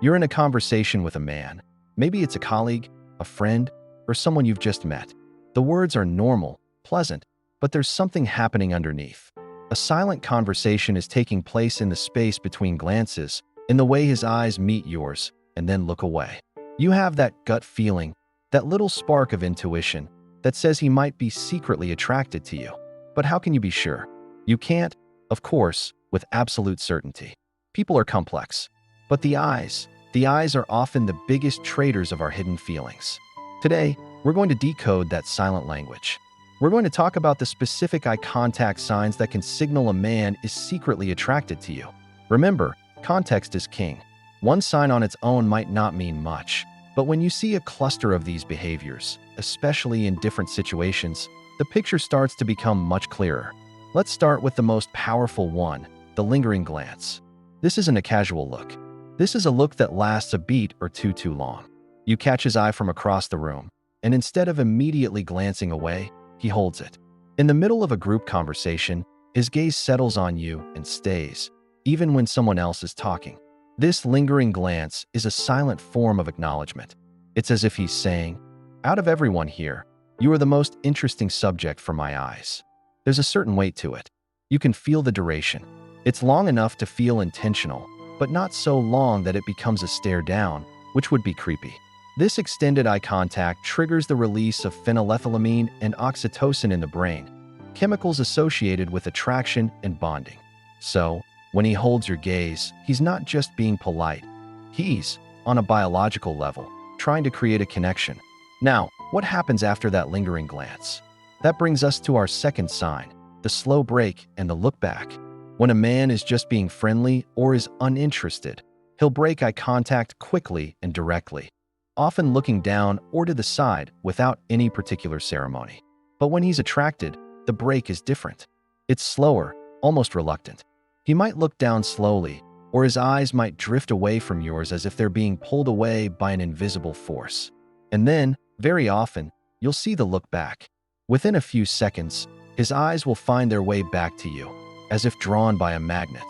You're in a conversation with a man. Maybe it's a colleague, a friend, or someone you've just met. The words are normal, pleasant, but there's something happening underneath. A silent conversation is taking place in the space between glances, in the way his eyes meet yours and then look away. You have that gut feeling, that little spark of intuition that says he might be secretly attracted to you. But how can you be sure? You can't, of course, with absolute certainty. People are complex, but the eyes are often the biggest traders of our hidden feelings. Today, we're going to decode that silent language. We're going to talk about the specific eye contact signs that can signal a man is secretly attracted to you. Remember, context is king. One sign on its own might not mean much, but when you see a cluster of these behaviors, especially in different situations, the picture starts to become much clearer. Let's start with the most powerful one, the lingering glance. This isn't a casual look. This is a look that lasts a beat or two too long. You catch his eye from across the room, and instead of immediately glancing away, he holds it. In the middle of a group conversation, his gaze settles on you and stays, even when someone else is talking. This lingering glance is a silent form of acknowledgement. It's as if he's saying, out of everyone here, you are the most interesting subject for my eyes. There's a certain weight to it. You can feel the duration. It's long enough to feel intentional, but not so long that it becomes a stare down, which would be creepy. This extended eye contact triggers the release of phenylethylamine and oxytocin in the brain, chemicals associated with attraction and bonding. So, when he holds your gaze, he's not just being polite. He's, on a biological level, trying to create a connection. Now, what happens after that lingering glance? That brings us to our second sign, the slow break and the look back. When a man is just being friendly or is uninterested, he'll break eye contact quickly and directly, often looking down or to the side without any particular ceremony. But when he's attracted, the break is different. It's slower, almost reluctant. He might look down slowly, or his eyes might drift away from yours as if they're being pulled away by an invisible force. And then, very often, you'll see the look back. Within a few seconds, his eyes will find their way back to you, as if drawn by a magnet.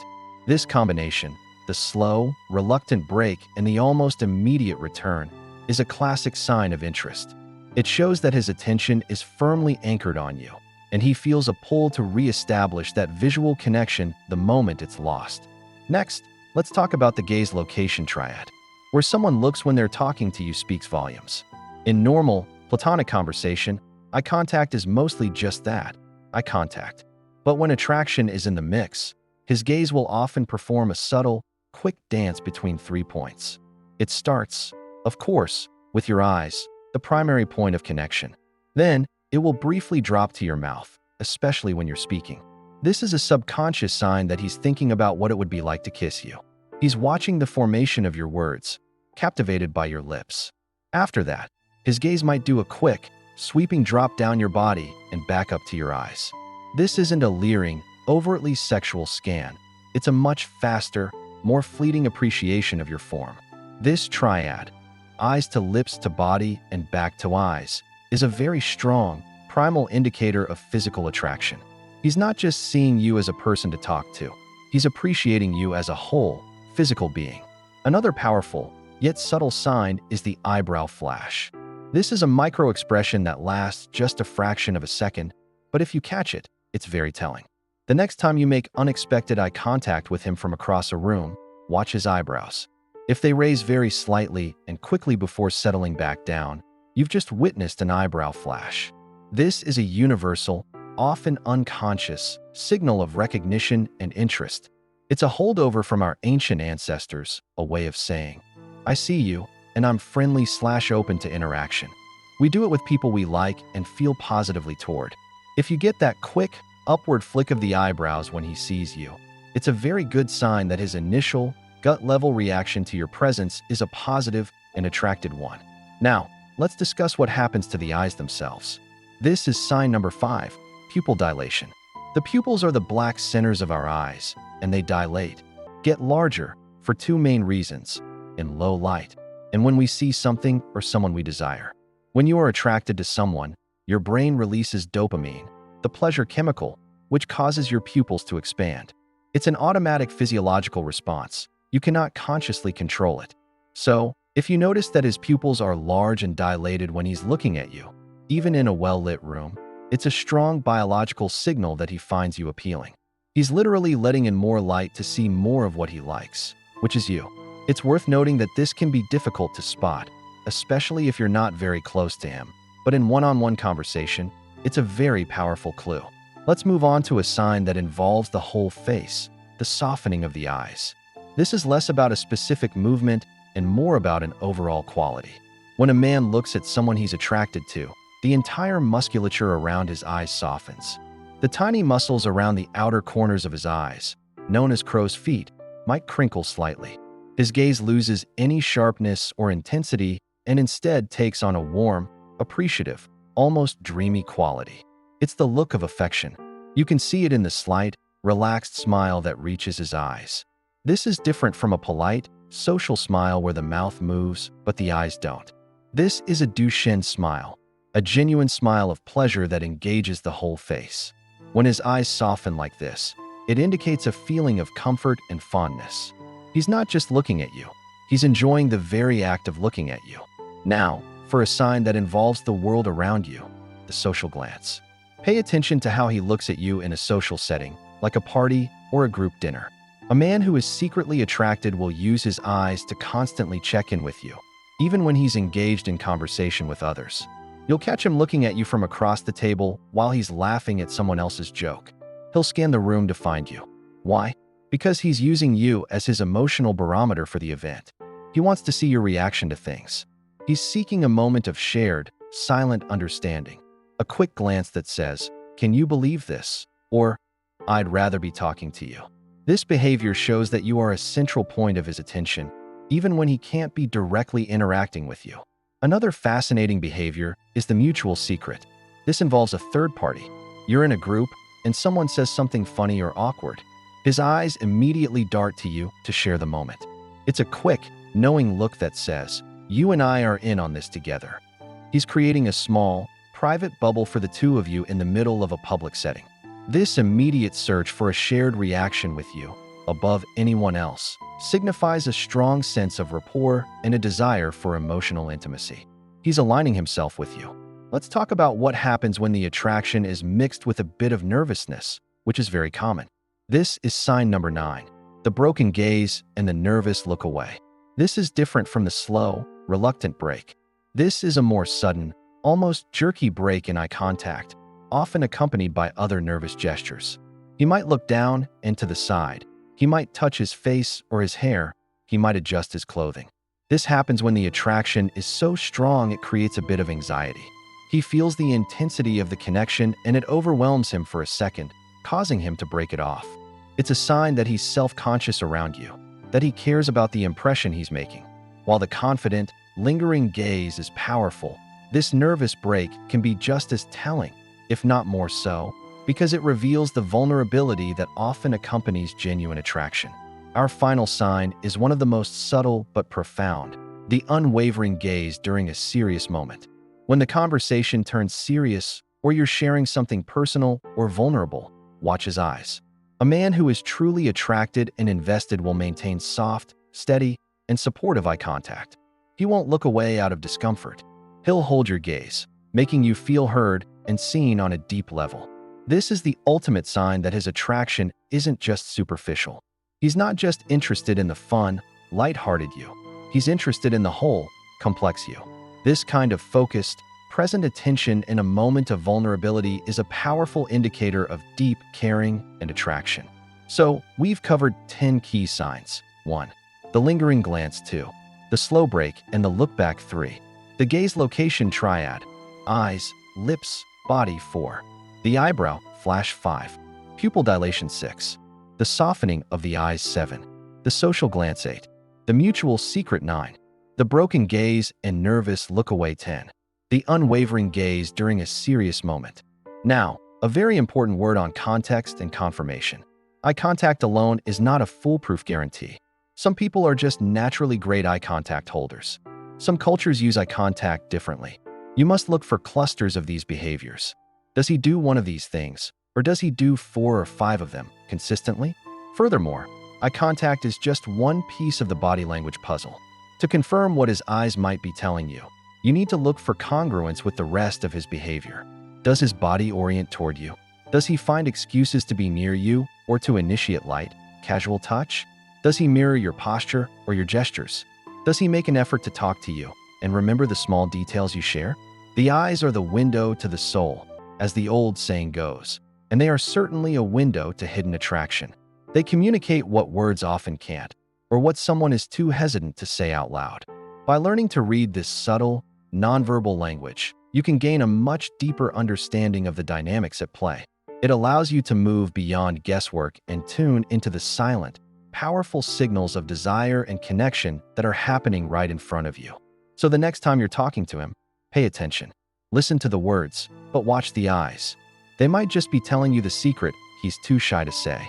This combination, the slow, reluctant break and the almost immediate return, is a classic sign of interest. It shows that his attention is firmly anchored on you, and he feels a pull to re-establish that visual connection the moment it's lost. Next, let's talk about the gaze location triad. Where someone looks when they're talking to you speaks volumes. In normal, platonic conversation, eye contact is mostly just that, eye contact. But when attraction is in the mix, his gaze will often perform a subtle, quick dance between 3 points. It starts, of course, with your eyes, the primary point of connection. Then, it will briefly drop to your mouth, especially when you're speaking. This is a subconscious sign that he's thinking about what it would be like to kiss you. He's watching the formation of your words, captivated by your lips. After that, his gaze might do a quick, sweeping drop down your body and back up to your eyes. This isn't a leering, overtly sexual scan. It's a much faster, more fleeting appreciation of your form. This triad, eyes to lips to body and back to eyes, is a very strong, primal indicator of physical attraction. He's not just seeing you as a person to talk to. He's appreciating you as a whole, physical being. Another powerful, yet subtle sign is the eyebrow flash. This is a micro-expression that lasts just a fraction of a second, but if you catch it, it's very telling. The next time you make unexpected eye contact with him from across a room, watch his eyebrows. If they raise very slightly and quickly before settling back down, you've just witnessed an eyebrow flash. This is a universal, often unconscious, signal of recognition and interest. It's a holdover from our ancient ancestors, a way of saying, I see you, and I'm friendly/open to interaction. We do it with people we like and feel positively toward. If you get that quick, upward flick of the eyebrows when he sees you, it's a very good sign that his initial, gut-level reaction to your presence is a positive and attracted one. Now, let's discuss what happens to the eyes themselves. This is sign number 5, pupil dilation. The pupils are the black centers of our eyes, and they dilate, get larger, for 2 main reasons: in low light, and when we see something or someone we desire. When you are attracted to someone, your brain releases dopamine, the pleasure chemical, which causes your pupils to expand. It's an automatic physiological response. You cannot consciously control it. So, if you notice that his pupils are large and dilated when he's looking at you, even in a well-lit room, it's a strong biological signal that he finds you appealing. He's literally letting in more light to see more of what he likes, which is you. It's worth noting that this can be difficult to spot, especially if you're not very close to him. But in one-on-one conversation, it's a very powerful clue. Let's move on to a sign that involves the whole face, the softening of the eyes. This is less about a specific movement and more about an overall quality. When a man looks at someone he's attracted to, the entire musculature around his eyes softens. The tiny muscles around the outer corners of his eyes, known as crow's feet, might crinkle slightly. His gaze loses any sharpness or intensity and instead takes on a warm, appreciative, almost dreamy quality. It's the look of affection. You can see it in the slight, relaxed smile that reaches his eyes. This is different from a polite, social smile where the mouth moves but the eyes don't. This is a Duchenne smile, a genuine smile of pleasure that engages the whole face. When his eyes soften like this, it indicates a feeling of comfort and fondness. He's not just looking at you, he's enjoying the very act of looking at you. Now, for a sign that involves the world around you, the social glance. Pay attention to how he looks at you in a social setting, like a party or a group dinner. A man who is secretly attracted will use his eyes to constantly check in with you, even when he's engaged in conversation with others. You'll catch him looking at you from across the table while he's laughing at someone else's joke. He'll scan the room to find you. Why? Because he's using you as his emotional barometer for the event. He wants to see your reaction to things. He's seeking a moment of shared, silent understanding. A quick glance that says, "Can you believe this?" Or, "I'd rather be talking to you." This behavior shows that you are a central point of his attention, even when he can't be directly interacting with you. Another fascinating behavior is the mutual secret. This involves a third party. You're in a group, and someone says something funny or awkward. His eyes immediately dart to you to share the moment. It's a quick, knowing look that says, "You and I are in on this together." He's creating a small, private bubble for the two of you in the middle of a public setting. This immediate search for a shared reaction with you, above anyone else, signifies a strong sense of rapport and a desire for emotional intimacy. He's aligning himself with you. Let's talk about what happens when the attraction is mixed with a bit of nervousness, which is very common. This is sign number 9, the broken gaze and the nervous look away. This is different from the slow, reluctant break. This is a more sudden, almost jerky break in eye contact, often accompanied by other nervous gestures. He might look down and to the side. He might touch his face or his hair. He might adjust his clothing. This happens when the attraction is so strong it creates a bit of anxiety. He feels the intensity of the connection and it overwhelms him for a second, causing him to break it off. It's a sign that he's self-conscious around you, that he cares about the impression he's making. While the confident, lingering gaze is powerful, this nervous break can be just as telling, if not more so, because it reveals the vulnerability that often accompanies genuine attraction. Our final sign is one of the most subtle but profound, the unwavering gaze during a serious moment. When the conversation turns serious or you're sharing something personal or vulnerable, watch his eyes. A man who is truly attracted and invested will maintain soft, steady, and supportive eye contact. He won't look away out of discomfort. He'll hold your gaze, making you feel heard and seen on a deep level. This is the ultimate sign that his attraction isn't just superficial. He's not just interested in the fun, light-hearted you. He's interested in the whole, complex you. This kind of focused, present attention in a moment of vulnerability is a powerful indicator of deep caring and attraction. So, we've covered 10 key signs. 1. The lingering glance. 2. The slow break and the look back. 3. The gaze location triad. Eyes, lips, body. 4. The eyebrow flash. 5. Pupil dilation. 6. The softening of the eyes. 7. The social glance. 8. The mutual secret. 9. The broken gaze and nervous look away. 10. The unwavering gaze during a serious moment. Now, a very important word on context and confirmation. Eye contact alone is not a foolproof guarantee. Some people are just naturally great eye contact holders. Some cultures use eye contact differently. You must look for clusters of these behaviors. Does he do one of these things, or does he do 4 or 5 of them consistently? Furthermore, eye contact is just one piece of the body language puzzle. To confirm what his eyes might be telling you, you need to look for congruence with the rest of his behavior. Does his body orient toward you? Does he find excuses to be near you or to initiate light, casual touch? Does he mirror your posture or your gestures? Does he make an effort to talk to you and remember the small details you share? The eyes are the window to the soul, as the old saying goes, and they are certainly a window to hidden attraction. They communicate what words often can't, or what someone is too hesitant to say out loud. By learning to read this subtle, nonverbal language, you can gain a much deeper understanding of the dynamics at play. It allows you to move beyond guesswork and tune into the silent, powerful signals of desire and connection that are happening right in front of you. So the next time you're talking to him, pay attention. Listen to the words, but watch the eyes. They might just be telling you the secret he's too shy to say.